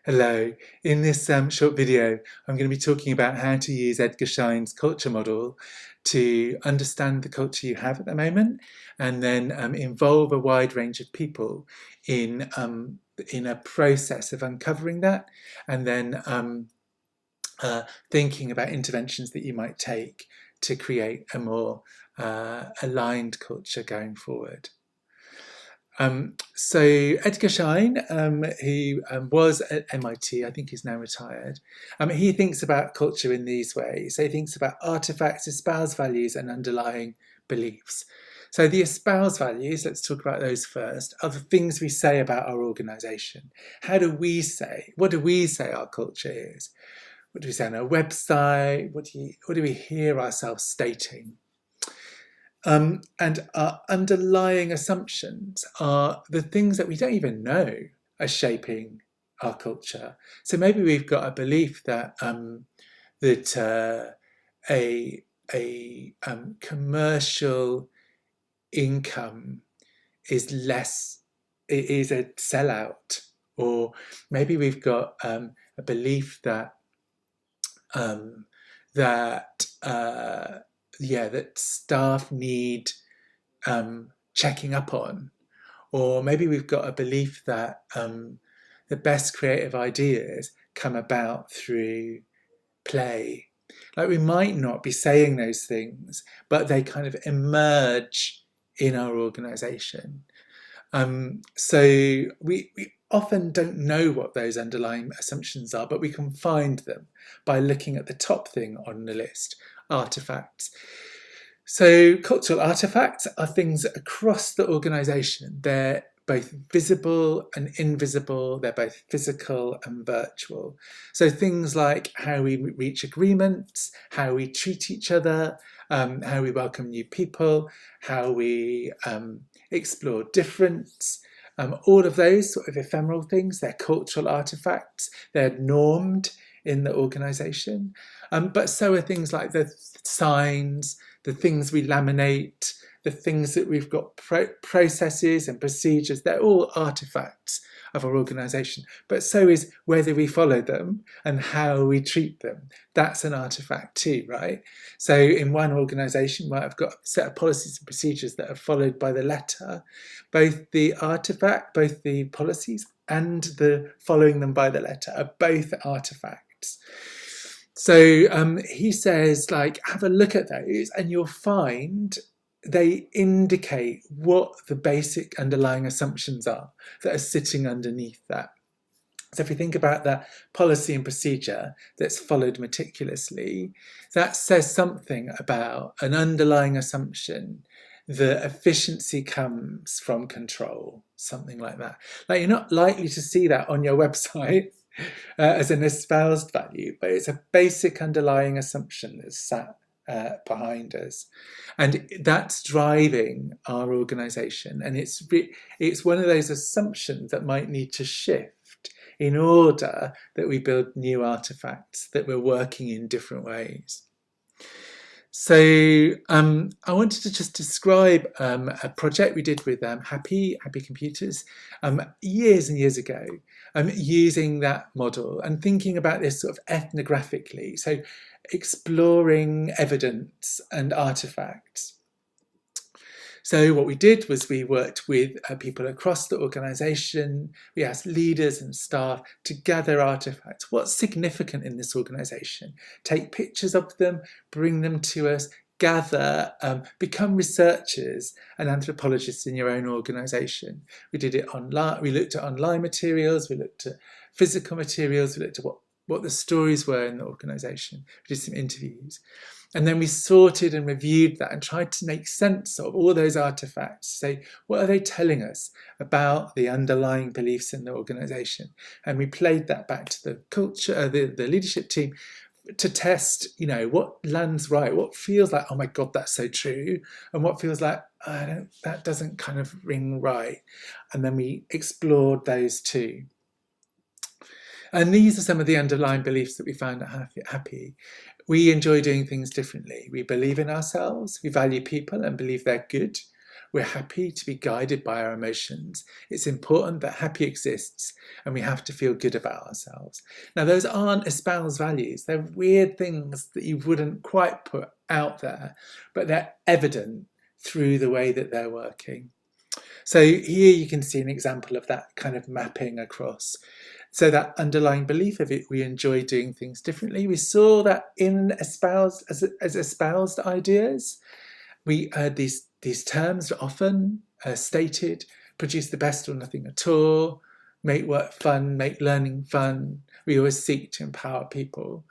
Hello. In this short video, I'm going to be talking about how to use Edgar Schein's culture model to understand the culture you have at the moment, and then involve a wide range of people in a process of uncovering that, and then thinking about interventions that you might take to create a more aligned culture going forward. So Edgar Schein, who was at MIT, I think he's now retired, he thinks about culture in these ways. So he thinks about artifacts, espoused values and underlying beliefs. So the espoused values, let's talk about those first, are the things we say about our organisation. What do we say our culture is? What do we say on our website? What do we hear ourselves stating? And our underlying assumptions are the things that we don't even know are shaping our culture. So maybe we've got a belief that a commercial income is a sellout, or maybe we've got a belief that that staff need checking up on, or maybe we've got a belief that the best creative ideas come about through play. Like, we might not be saying those things, but they kind of emerge in our organisation. So we often don't know what those underlying assumptions are, but we can find them by looking at the top thing on the list: artifacts. So cultural artifacts are things across the organisation. They're both visible and invisible. They're both physical and virtual. So things like how we reach agreements, how we treat each other, how we welcome new people, how we explore difference. All of those sort of ephemeral things, they're cultural artifacts. They're normed in the organisation. But so are things like the signs, the things we laminate, the things that we've got processes and procedures. They're all artifacts of our organisation. But so is whether we follow them and how we treat them. That's an artifact too, right? So in one organisation, where I've got a set of policies and procedures that are followed by the letter, both the policies and the following them by the letter are both artifacts. So he says, like, have a look at those and you'll find they indicate what the basic underlying assumptions are that are sitting underneath that. So if we think about that policy and procedure that's followed meticulously, that says something about an underlying assumption that efficiency comes from control, something like that. Like, you're not likely to see that on your website as an espoused value, but it's a basic underlying assumption that's sat behind us, and that's driving our organisation. And it's one of those assumptions that might need to shift in order that we build new artifacts, that we're working in different ways. So I wanted to just describe a project we did with Happy Computers years and years ago, using that model and thinking about this sort of ethnographically. So exploring evidence and artifacts. So what we did was we worked with people across the organisation. We asked leaders and staff to gather artifacts. What's significant in this organisation? Take pictures of them, bring them to us, gather, become researchers and anthropologists in your own organisation. We did it online. We looked at online materials. We looked at physical materials. We looked at what the stories were in the organisation. We did some interviews. And then we sorted and reviewed that and tried to make sense of all those artifacts. Say, what are they telling us about the underlying beliefs in the organisation? And we played that back to the culture, the leadership team, to test, what lands right, what feels like, oh my God, that's so true, and what feels like, that doesn't kind of ring right. And then we explored those too. And these are some of the underlying beliefs that we found at Happy. We enjoy doing things differently. We believe in ourselves, we value people and believe they're good. we're happy to be guided by our emotions. It's important that happy exists, and we have to feel good about ourselves. Now, those aren't espoused values. They're weird things that you wouldn't quite put out there, but they're evident through the way that they're working. So here you can see an example of that kind of mapping across. So that underlying belief of it, we enjoy doing things differently. We saw that in espoused as espoused ideas. We these terms often stated: produce the best or nothing at all, make work fun, make learning fun. We always seek to empower people.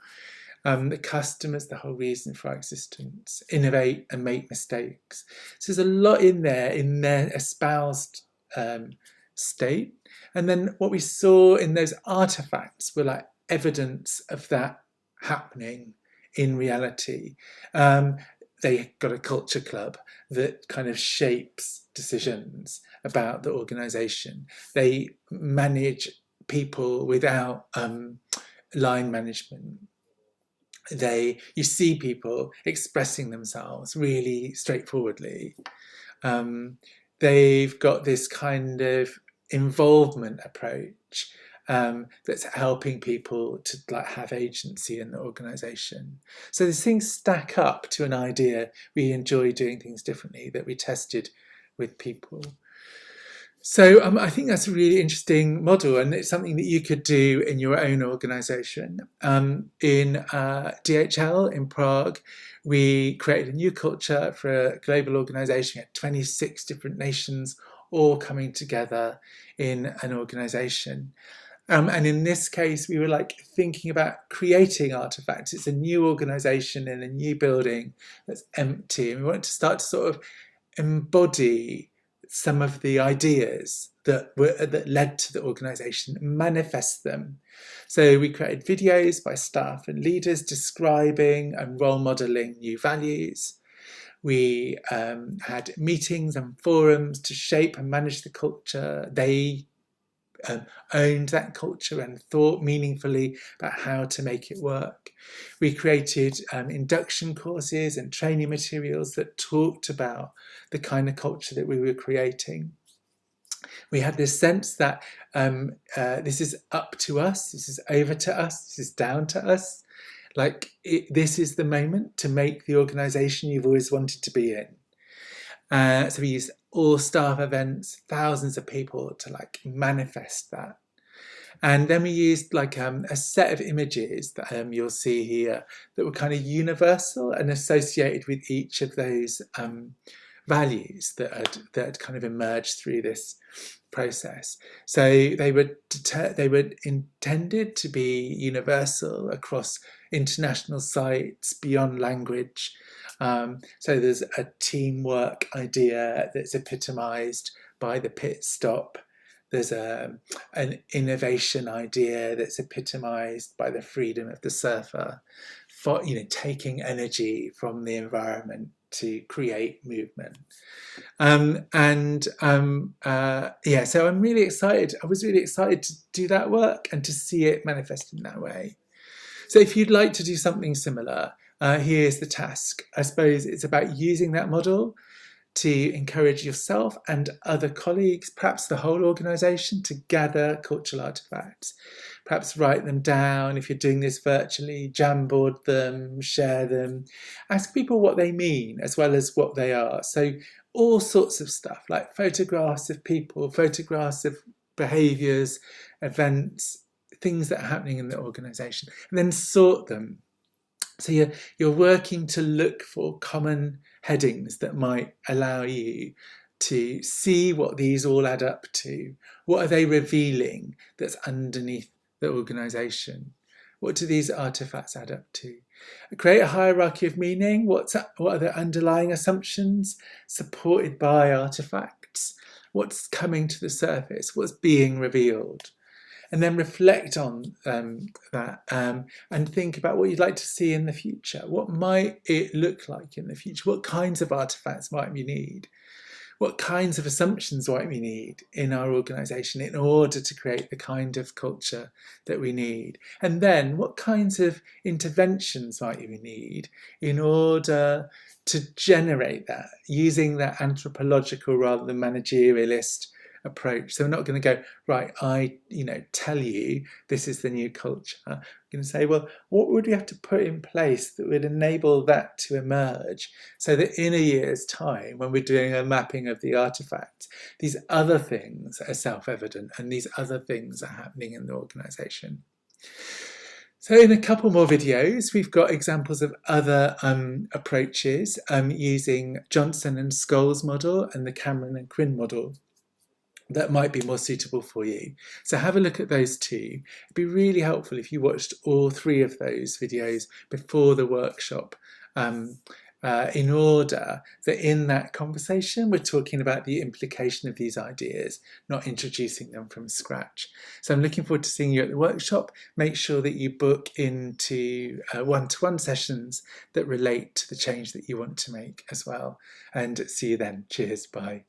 The customer's the whole reason for our existence. Innovate and make mistakes. So there's a lot in there in their espoused state. And then what we saw in those artifacts were like evidence of that happening in reality. They got a culture club that kind of shapes decisions about the organization. They manage people without line management. You see people expressing themselves really straightforwardly. They've got this kind of involvement approach that's helping people to like have agency in the organisation. So these things stack up to an idea: we enjoy doing things differently, that we tested with people. So I think that's a really interesting model, and it's something that you could do in your own organisation. In DHL in Prague, we created a new culture for a global organisation. We had 26 different nations all coming together in an organisation. And in this case, we were like thinking about creating artifacts. It's a new organisation in a new building that's empty, and we wanted to start to sort of embody some of the ideas that led to the organisation, manifest them. So we created videos by staff and leaders describing and role modelling new values. We had meetings and forums to shape and manage the culture. They owned that culture and thought meaningfully about how to make it work. We created induction courses and training materials that talked about the kind of culture that we were creating. We had this sense that this is up to us, this is over to us, this is down to us. This is the moment to make the organisation you've always wanted to be in. So we used all staff events, thousands of people to like manifest that. And then we used like a set of images that you'll see here that were kind of universal and associated with each of those values that had kind of emerged through this process. So they were intended to be universal across international sites, beyond language. So there's a teamwork idea that's epitomised by the pit stop. There's an innovation idea that's epitomised by the freedom of the surfer, for taking energy from the environment to create movement. So I'm really excited. I was really excited to do that work and to see it manifest in that way. So if you'd like to do something similar, here's the task. I suppose it's about using that model to encourage yourself and other colleagues, perhaps the whole organisation, to gather cultural artefacts. Perhaps write them down if you're doing this virtually, Jamboard them, share them. Ask people what they mean as well as what they are. So all sorts of stuff, like photographs of people, photographs of behaviours, events, things that are happening in the organisation, and then sort them. So you're working to look for common headings that might allow you to see what these all add up to. What are they revealing that's underneath the organisation? What do these artefacts add up to? Create a hierarchy of meaning. What are the underlying assumptions supported by artefacts? What's coming to the surface? What's being revealed? And then reflect on that and think about what you'd like to see in the future. What might it look like in the future? What kinds of artefacts might you need? what kinds of assumptions might we need in our organisation in order to create the kind of culture that we need? And then what kinds of interventions might we need in order to generate that, using that anthropological rather than managerialist approach? So we're not going to go, right, I tell you this is the new culture. I'm going to say, well, what would we have to put in place that would enable that to emerge, so that in a year's time, when we're doing a mapping of the artifacts, these other things are self-evident and these other things are happening in the organisation. So in a couple more videos, we've got examples of other approaches using Johnson and Scholes model and the Cameron and Quinn model that might be more suitable for you. So have a look at those two. It'd be really helpful if you watched all three of those videos before the workshop, in order that in that conversation we're talking about the implication of these ideas, not introducing them from scratch. So I'm looking forward to seeing you at the workshop. Make sure that you book into one-to-one sessions that relate to the change that you want to make as well. And see you then. Cheers. Bye.